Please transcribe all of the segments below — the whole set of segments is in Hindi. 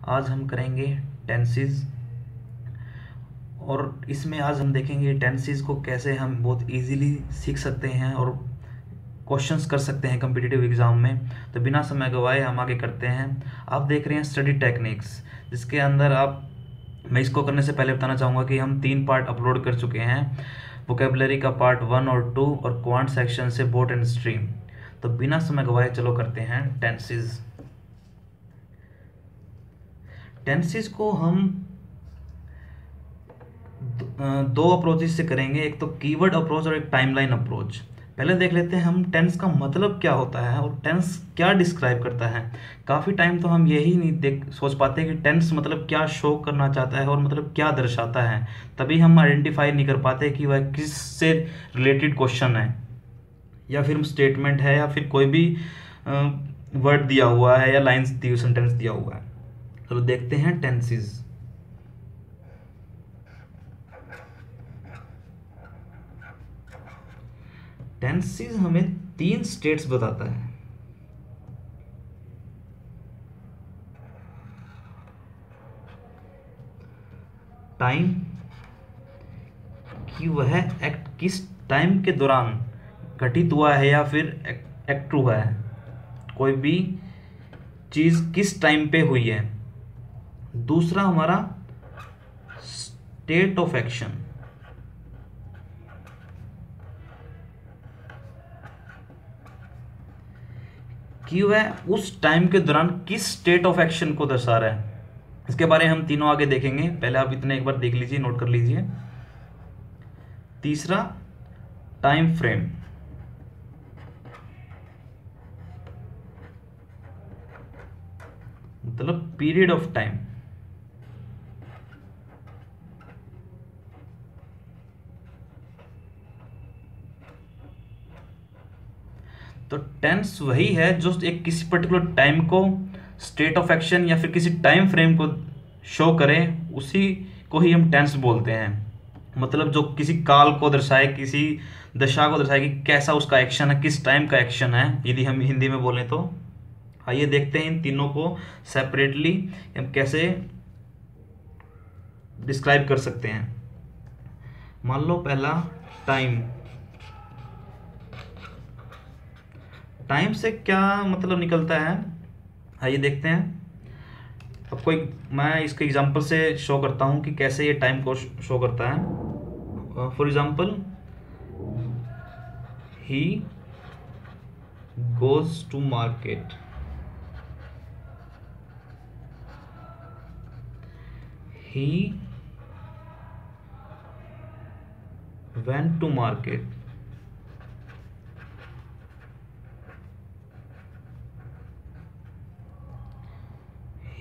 आज हम करेंगे टेंसेस। और इसमें आज हम देखेंगे टेंसेस को कैसे हम बहुत इजीली सीख सकते हैं और क्वेश्चंस कर सकते हैं कम्पिटिटिव एग्जाम में। तो बिना समय गवाए हम आगे करते हैं। आप देख रहे हैं स्टडी टेक्निक्स, जिसके अंदर आप मैं इसको करने से पहले बताना चाहूँगा कि हम 3 पार्ट अपलोड कर चुके हैं। वोकेबलरी का पार्ट 1 और 2 और क्वांट सेक्शन से बोट एंड स्ट्रीम। तो बिना समय गवाए चलो करते हैं टेंसेस। टेंसेस को हम दो अप्रोचेस से करेंगे, एक तो कीवर्ड अप्रोच और एक टाइमलाइन अप्रोच। पहले देख लेते हैं हम टेंस का मतलब क्या होता है और टेंस क्या डिस्क्राइब करता है। काफ़ी टाइम तो हम यही नहीं देख सोच पाते कि टेंस मतलब क्या शो करना चाहता है और मतलब क्या दर्शाता है। तभी हम आइडेंटिफाई नहीं कर पाते कि वह किस से रिलेटेड क्वेश्चन है, या फिर स्टेटमेंट है, या फिर कोई भी वर्ड दिया हुआ है या लाइन्स दी हुई, सेंटेंस दिया हुआ है। चलो देखते हैं टेंसेस। टेंसेस हमें 3 स्टेट्स बताता है। टाइम, कि वह एक्ट किस टाइम के दौरान घटित हुआ है या फिर एक्ट हुआ है, कोई भी चीज़ किस टाइम पे हुई है। दूसरा हमारा स्टेट ऑफ एक्शन, कि वह उस टाइम के दौरान किस स्टेट ऑफ एक्शन को दर्शा रहा है। इसके बारे में हम तीनों आगे देखेंगे, पहले आप इतने एक बार देख लीजिए, नोट कर लीजिए। तीसरा टाइम फ्रेम, मतलब पीरियड ऑफ टाइम। तो टेंस वही है जो एक किसी पर्टिकुलर टाइम को, स्टेट ऑफ एक्शन या फिर किसी टाइम फ्रेम को शो करे, उसी को ही हम टेंस बोलते हैं। मतलब जो किसी काल को दर्शाए, किसी दशा को दर्शाए कि कैसा उसका एक्शन है, किस टाइम का एक्शन है, यदि हम हिंदी में बोलें तो। आइए देखते हैं इन तीनों को सेपरेटली हम कैसे डिस्क्राइब कर सकते हैं। मान लो पहला टाइम। टाइम से क्या मतलब निकलता है, आइए देखते हैं। अब कोई मैं इसके एग्जांपल से शो करता हूँ कि कैसे ये टाइम को शो करता है। For example, he goes to market. He went to market.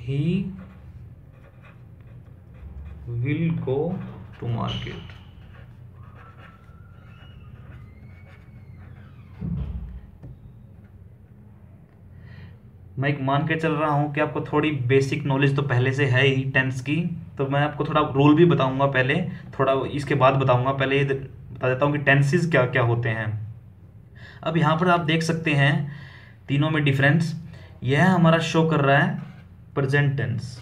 He will go to market. मैं एक मान के चल रहा हूँ कि आपको थोड़ी बेसिक नॉलेज तो पहले से है ही टेंस की। तो मैं आपको थोड़ा रूल भी बताऊंगा पहले, थोड़ा इसके बाद बताऊंगा। पहले ये बता देता हूँ कि टेंसेस क्या क्या होते हैं। अब यहाँ पर आप देख सकते हैं तीनों में डिफरेंस। यह हमारा शो कर रहा है प्रेजेंट टेंस,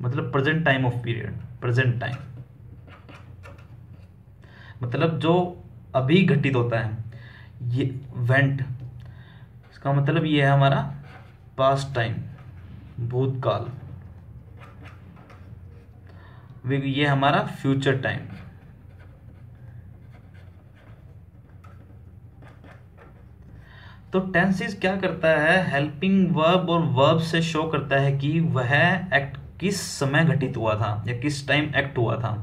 मतलब present time of period. Present time मतलब जो अभी घटित होता है। ये वेंट, इसका मतलब ये है हमारा पास्ट टाइम, भूतकाल। ये हमारा फ्यूचर टाइम। तो टेंसेस क्या करता है, हेल्पिंग वर्ब और वर्ब से शो करता है कि वह एक्ट किस समय घटित हुआ था या किस टाइम एक्ट हुआ था।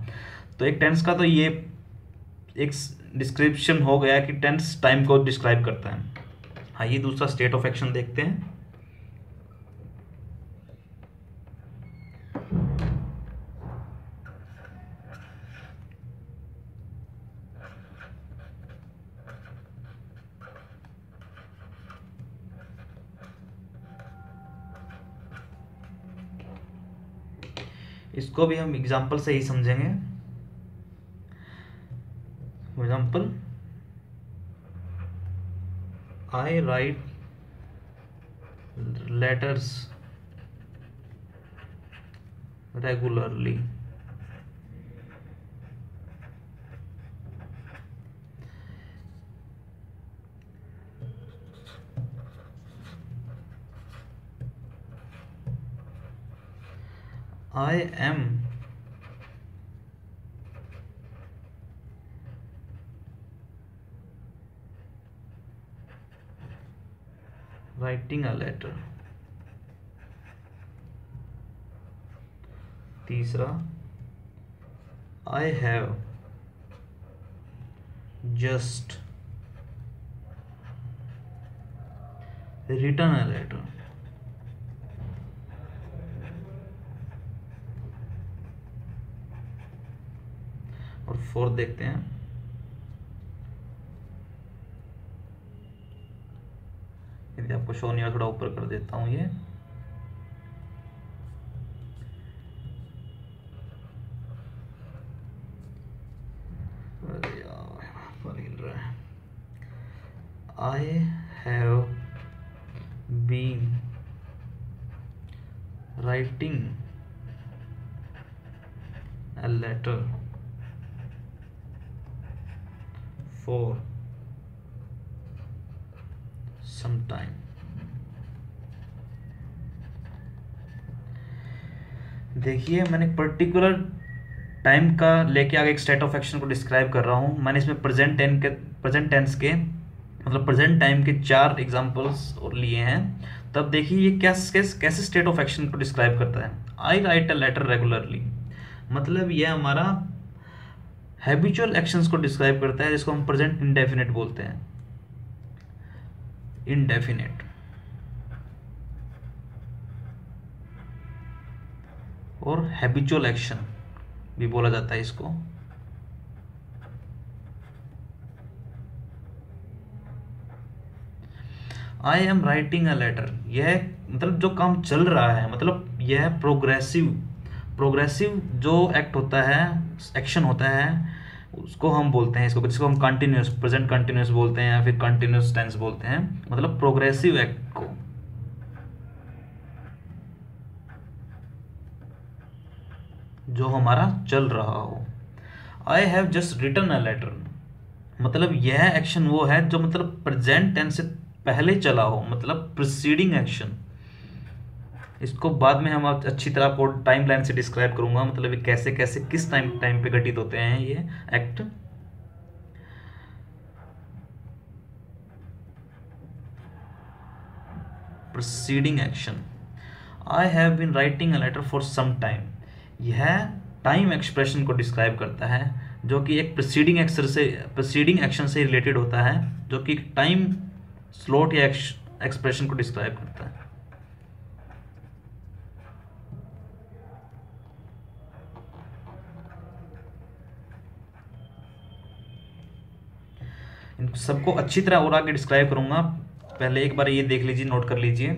तो एक टेंस का तो ये एक डिस्क्रिप्शन हो गया कि टेंस टाइम को डिस्क्राइब करता है। आइए दूसरा स्टेट ऑफ एक्शन देखते हैं। इसको भी हम एग्जाम्पल से ही समझेंगे। For example, I right letters regularly. I am writing a letter. तीसरा, I have just written a letter. और फोर्थ देखते हैं, यदि आपको शो नहीं, थोड़ा ऊपर कर देता हूं ये। I have been writing a letter for some time. देखिए, मैंने पर्टिकुलर टाइम का लेके आगे एक स्टेट ऑफ एक्शन को डिस्क्राइब कर रहा हूँ। मैंने इसमें प्रेजेंट टेंस के मतलब प्रेजेंट टाइम के 4 एग्जांपल्स और लिए हैं। तब देखिए ये कैसे स्टेट ऑफ एक्शन को डिस्क्राइब करता है। आई राइट अ लेटर रेगुलरली, मतलब ये हमारा हैबिचुअल एक्शंस को डिस्क्राइब करता है, जिसको हम प्रेजेंट इंडेफिनिट बोलते हैं। इंडेफिनिट और हैबिचुअल एक्शन भी बोला जाता है इसको। I am writing a letter, यह मतलब जो काम चल रहा है, मतलब यह प्रोग्रेसिव जो एक्ट होता है, एक्शन होता है, उसको हम बोलते हैं, इसको जिसको हम कंटिन्यूस, प्रेजेंट कंटिन्यूस बोलते हैं या फिर कंटिन्यूस टेंस बोलते हैं, मतलब प्रोग्रेसिव एक्ट को। जो हमारा चल रहा हो। I have just written a letter, मतलब यह एक्शन वो है जो मतलब प्रेजेंट टेंस से पहले चला हो, मतलब प्रीसीडिंग एक्शन। इसको बाद में हम अच्छी तरह आपको टाइमलाइन से डिस्क्राइब करूंगा, मतलब ये कैसे कैसे किस टाइम पे घटित होते हैं ये act. Preceding action. I have been writing a letter for some time, यह टाइम एक्सप्रेशन को डिस्क्राइब करता है, जो कि एक प्रीसीडिंग एक्शन से रिलेटेड होता है, जो कि टाइम स्लॉट या एक्सप्रेशन को डिस्क्राइब करता है। इन सबको अच्छी तरह और आगे डिस्क्राइब करूंगा, पहले एक बार ये देख लीजिए, नोट कर लीजिए।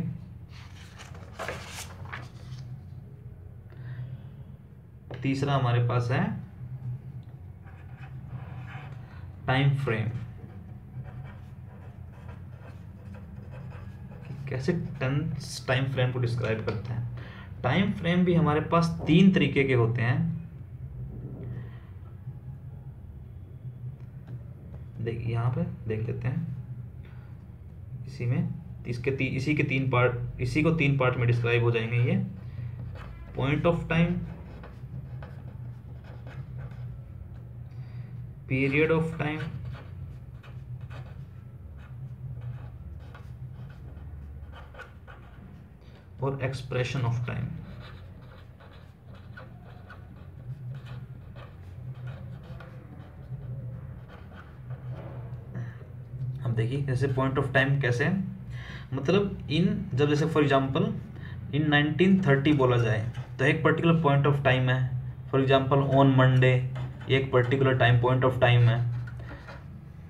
तीसरा हमारे पास है टाइम फ्रेम। कैसे टेंस टाइम फ्रेम को डिस्क्राइब करते हैं। टाइम फ्रेम भी हमारे पास 3 तरीके के होते हैं। देखिए यहाँ पे देख लेते हैं, इसी के 3 पार्ट, इसी को 3 पार्ट में डिस्क्राइब हो जाएंगे ये। Point of time, period of time और एक्सप्रेशन ऑफ टाइम। अब देखिए जैसे पॉइंट ऑफ टाइम कैसे, मतलब जब जैसे फॉर एग्जांपल इन 1930 बोला जाए तो एक पर्टिकुलर पॉइंट ऑफ टाइम है। फॉर एग्जांपल ऑन मंडे, एक particular time point of time है।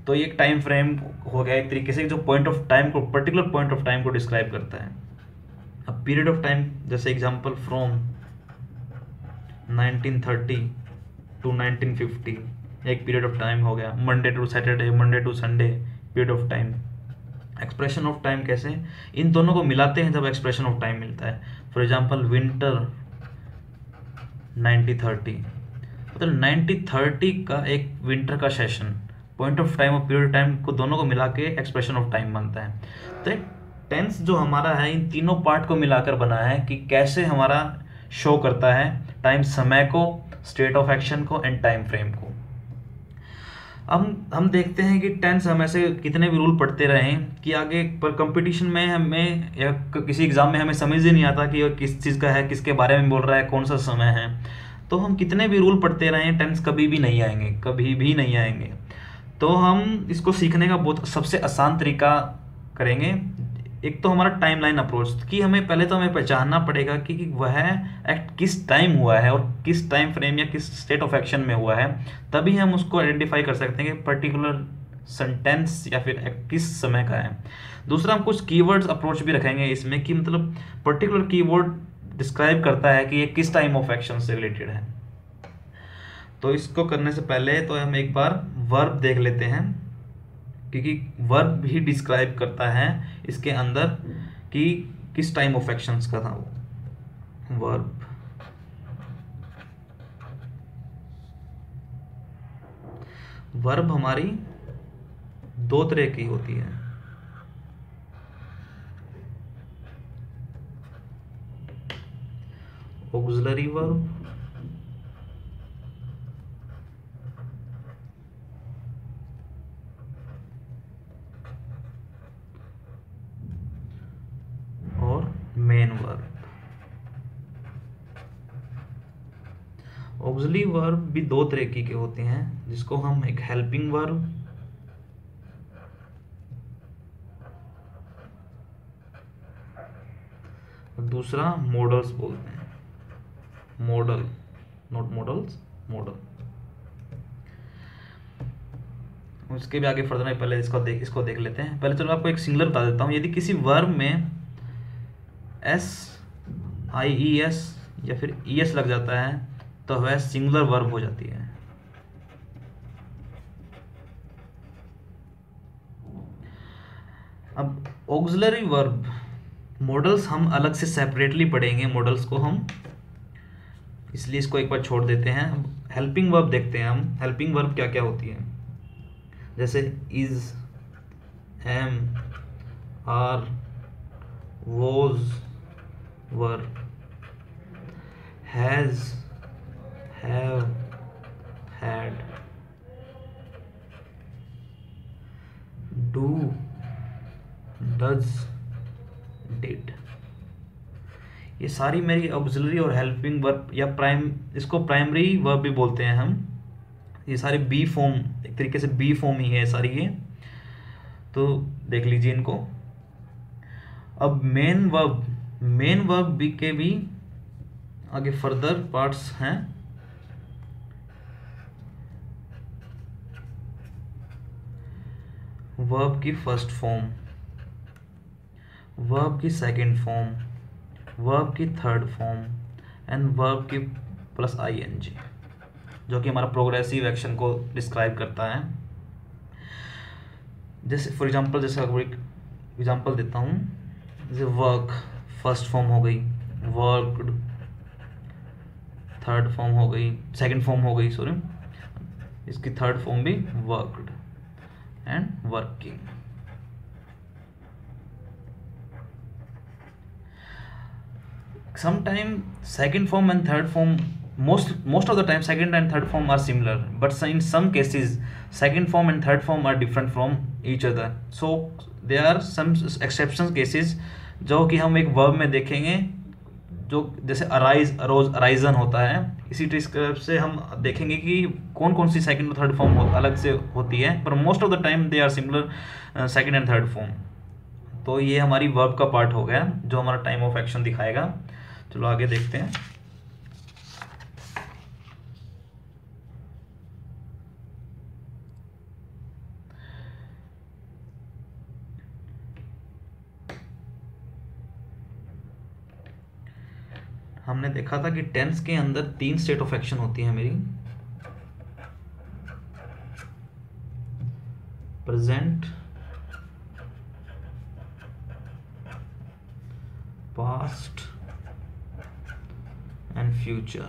तो ये एक टाइम फ्रेम हो गया एक तरीके से, जो पॉइंट ऑफ टाइम को, पर्टिकुलर पॉइंट ऑफ टाइम को डिस्क्राइब करता है। अब पीरियड ऑफ टाइम जैसे एग्जांपल फ्रॉम 1930 टू 1950 एक पीरियड ऑफ टाइम हो गया। Monday to Saturday, Monday to Sunday period of time. Expression of time कैसे, इन दोनों को मिलाते हैं जब एक्सप्रेशन ऑफ टाइम मिलता है। फॉर एग्जांपल विंटर 90-30, मतलब 90-30 का एक विंटर का सेशन, पॉइंट ऑफ टाइम और पीरियड टाइम को दोनों को मिला के एक्सप्रेशन ऑफ टाइम बनता है। तो टेंस जो हमारा है इन तीनों पार्ट को मिलाकर बना है कि कैसे हमारा शो करता है टाइम, समय को, स्टेट ऑफ एक्शन को एंड टाइम फ्रेम को। हम देखते हैं कि टेंस हम ऐसे कितने भी रूल पढ़ते रहें कि आगे पर कंपटीशन में हमें या किसी एग्ज़ाम में हमें समझ ही नहीं आता कि ये किस चीज़ का है, किसके बारे में बोल रहा है, कौन सा समय है। तो हम कितने भी रूल पढ़ते रहें टेंस कभी भी नहीं आएंगे, कभी भी नहीं आएंगे। तो हम इसको सीखने का बहुत सबसे आसान तरीका करेंगे। एक तो हमारा टाइमलाइन अप्रोच, कि हमें पहले तो हमें पहचानना पड़ेगा कि वह एक्ट किस टाइम हुआ है और किस टाइम फ्रेम या किस स्टेट ऑफ एक्शन में हुआ है, तभी हम उसको आइडेंटिफाई कर सकते हैं कि पर्टिकुलर सेंटेंस या फिर एक्ट किस समय का है। दूसरा, हम कुछ कीवर्ड्स अप्रोच भी रखेंगे इसमें, कि मतलब पर्टिकुलर कीवर्ड डिस्क्राइब करता है कि ये किस टाइम ऑफ एक्शन से रिलेटेड है। तो इसको करने से पहले तो हम एक बार वर्ब देख लेते हैं, क्योंकि वर्ब भी डिस्क्राइब करता है इसके अंदर कि किस टाइम ऑफ एक्शंस का था वो वर्ब। वर्ब हमारी दो तरह की होती है, ऑक्सिलरी वर्ब और मेन वर्ब। ऑक्सिलरी वर्ब भी दो तरह की के होते हैं, जिसको हम एक हेल्पिंग वर्ब और दूसरा मॉडल्स बोलते हैं। Model, not models, model. उसके भी आगे फर्दर में पहले इसको देख लेते हैं। पहले चलो आपको एक सिंगुलर बता देता हूँ। यदि किसी वर्ब में SIES या फिर ES लग जाता है तो वह सिंगुलर वर्ब हो जाती है। अब ऑक्सिलरी वर्ब मॉडल्स हम अलग से सेपरेटली पढ़ेंगे, मॉडल्स को हम, इसलिए इसको एक बार छोड़ देते हैं। अब हेल्पिंग वर्ब देखते हैं हम, हेल्पिंग वर्ब क्या क्या होती है। जैसे is, am, are, was, were, has, have, had, do, does, did. ये सारी मेरी ऑक्सिलरी और हेल्पिंग वर्ब या इसको प्राइमरी वर्ब भी बोलते हैं हम। ये सारे बी फॉर्म, एक तरीके से बी फॉर्म ही है सारी ये, तो देख लीजिए इनको। अब मेन वर्ब बी के भी आगे फर्दर पार्ट्स हैं। वर्ब की फर्स्ट फॉर्म, वर्ब की सेकंड फॉर्म, वर्ब की थर्ड फॉर्म एंड वर्ब की प्लस ING, जो कि हमारा प्रोग्रेसिव एक्शन को डिस्क्राइब करता है। जैसे फॉर एग्जांपल, जैसे एक एग्जांपल देता हूँ, जैसे वर्क फर्स्ट फॉर्म हो गई, वर्कड थर्ड फॉर्म हो गई, सेकंड फॉर्म हो गई, सॉरी, इसकी थर्ड फॉर्म भी worked and working. Sometime second form and third form, most of the time second and third form are similar, but in some cases second form and third form are different from each other. So there are some exception cases जो कि हम एक वर्ब में देखेंगे, जो जैसे अराइज, अरोज, अराइजन होता है। इसी तरह से हम देखेंगे कि कौन कौन सी सेकंड और थर्ड फॉर्म अलग से होती है, पर most of the time they are similar second and third form. तो ये हमारी वर्ब का पार्ट हो गया जो हमारा टाइम ऑफ एक्शन दिखाएगा। चलो आगे देखते हैं। हमने देखा था कि टेंस के अंदर 3 स्टेट ऑफ एक्शन होती है मेरी, प्रेजेंट, पास्ट एंड फ्यूचर।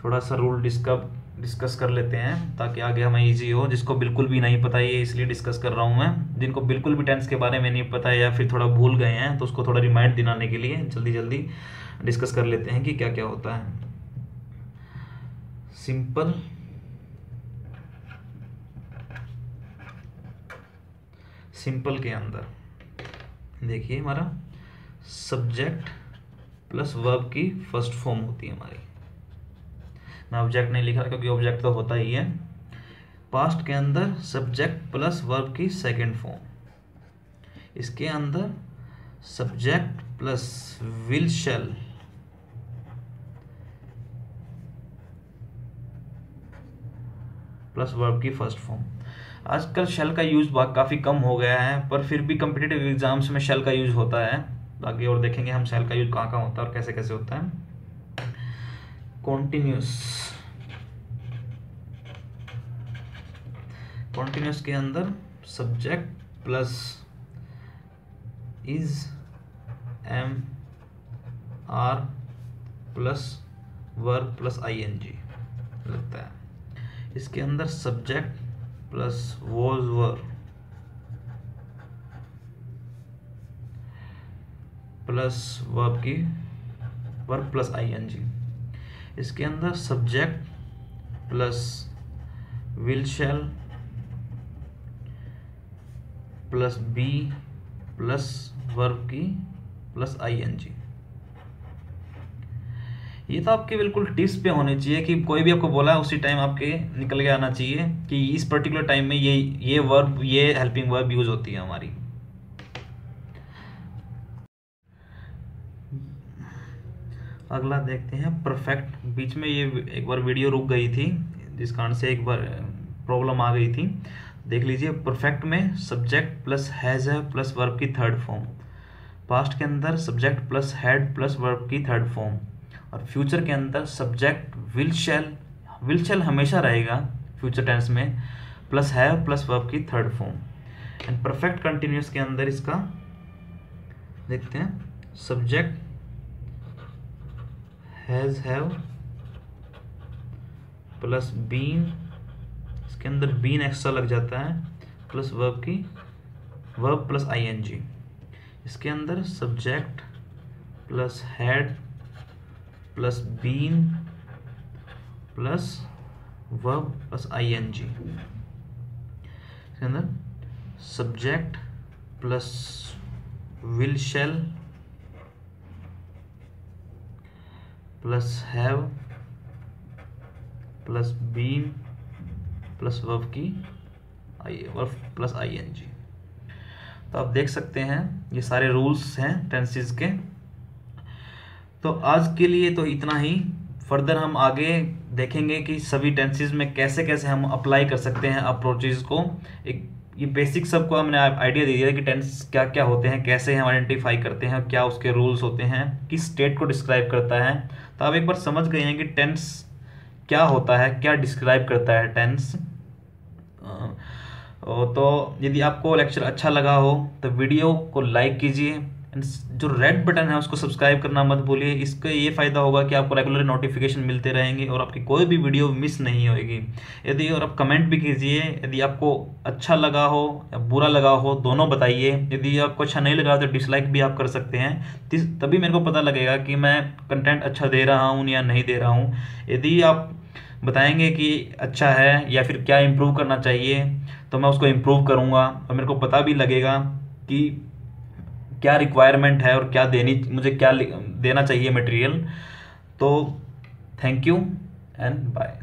थोड़ा सा रूल डिस्कस कर लेते हैं ताकि आगे हमें इजी हो। जिसको बिल्कुल भी नहीं पता ये इसलिए डिस्कस कर रहा हूँ मैं। जिनको बिल्कुल भी टेंस के बारे में नहीं पता है या फिर थोड़ा भूल गए हैं तो उसको थोड़ा रिमाइंड दिलाने के लिए जल्दी जल्दी डिस्कस कर लेते हैं कि क्या क्या होता है। सिंपल के अंदर देखिए हमारा सब्जेक्ट प्लस वर्ब की फर्स्ट फॉर्म होती है हमारी। मैं ऑब्जेक्ट नहीं लिखा क्योंकि ऑब्जेक्ट तो होता ही है। पास्ट के अंदर सब्जेक्ट प्लस वर्ब की सेकंड फॉर्म। इसके अंदर subject plus will shall plus verb की फर्स्ट फॉर्म। आजकल शेल का यूज काफ़ी कम हो गया है, पर फिर भी कम्पिटिटिव एग्जाम्स में शेल का यूज होता है। आगे और देखेंगे हम शेल का यूज कहाँ कहाँ होता है और कैसे कैसे होता है। कॉन्टिन्यूस के अंदर subject plus is am are plus verb plus ING लगता है। इसके अंदर subject plus was were plus verb plus ING. इसके अंदर subject plus will shall plus be plus verb की प्लस आईएनजी। ये तो आपके बिल्कुल टिप्स पे होने चाहिए कि कोई भी आपको बोला उसी टाइम आपके निकल के आना चाहिए कि इस पर्टिकुलर टाइम में ये वर्ब ये हेल्पिंग वर्ब यूज होती है हमारी। अगला देखते हैं परफेक्ट। बीच में ये एक बार वीडियो रुक गई थी जिस कारण से एक बार प्रॉब्लम आ गई थी। देख लीजिए परफेक्ट में सब्जेक्ट प्लस हैज है प्लस वर्ब की थर्ड फॉर्म। पास्ट के अंदर subject plus had plus verb की थर्ड फॉर्म। और फ्यूचर के अंदर सब्जेक्ट विल शैल हमेशा रहेगा फ्यूचर टेंस में प्लस हैव प्लस वर्ब की third form. And perfect continuous के अंदर इसका देखते हैं subject has have plus been, इसके अंदर बीन एक्स्ट्रा लग जाता है प्लस वर्ब प्लस आईएनजी। इसके अंदर subject plus had plus been plus verb plus ING. इसके अंदर subject plus will shall plus have plus been plus verb plus ING. तो आप देख सकते हैं ये सारे रूल्स हैं टेंसेस के। तो आज के लिए तो इतना ही। फर्दर हम आगे देखेंगे कि सभी टेंसेस में कैसे कैसे हम अप्लाई कर सकते हैं अप्रोचेस को। एक ये बेसिक सबको हमने आइडिया दे दिया कि टेंस क्या क्या होते हैं, कैसे हम आइडेंटिफाई करते हैं, क्या उसके रूल्स होते हैं, किस स्टेट को डिस्क्राइब करता है। तो आप एक बार समझ गए हैं कि टेंस क्या होता है, क्या डिस्क्राइब करता है टेंस। तो यदि आपको लेक्चर अच्छा लगा हो तो वीडियो को लाइक कीजिए। जो रेड बटन है उसको सब्सक्राइब करना मत भूलिए। इसका ये फ़ायदा होगा कि आपको रेगुलर नोटिफिकेशन मिलते रहेंगे और आपकी कोई भी वीडियो मिस नहीं होएगी। यदि और आप कमेंट भी कीजिए, यदि आपको अच्छा लगा हो या बुरा लगा हो दोनों बताइए। यदि आपको अच्छा नहीं लगा तो डिसलाइक भी आप कर सकते हैं, तभी मेरे को पता लगेगा कि मैं कंटेंट अच्छा दे रहा हूँ या नहीं दे रहा हूँ। यदि आप बताएंगे कि अच्छा है या फिर क्या इम्प्रूव करना चाहिए तो मैं उसको इम्प्रूव करूँगा और मेरे को पता भी लगेगा कि क्या रिक्वायरमेंट है और क्या मुझे क्या देना चाहिए मटेरियल। तो थैंक यू एंड बाय।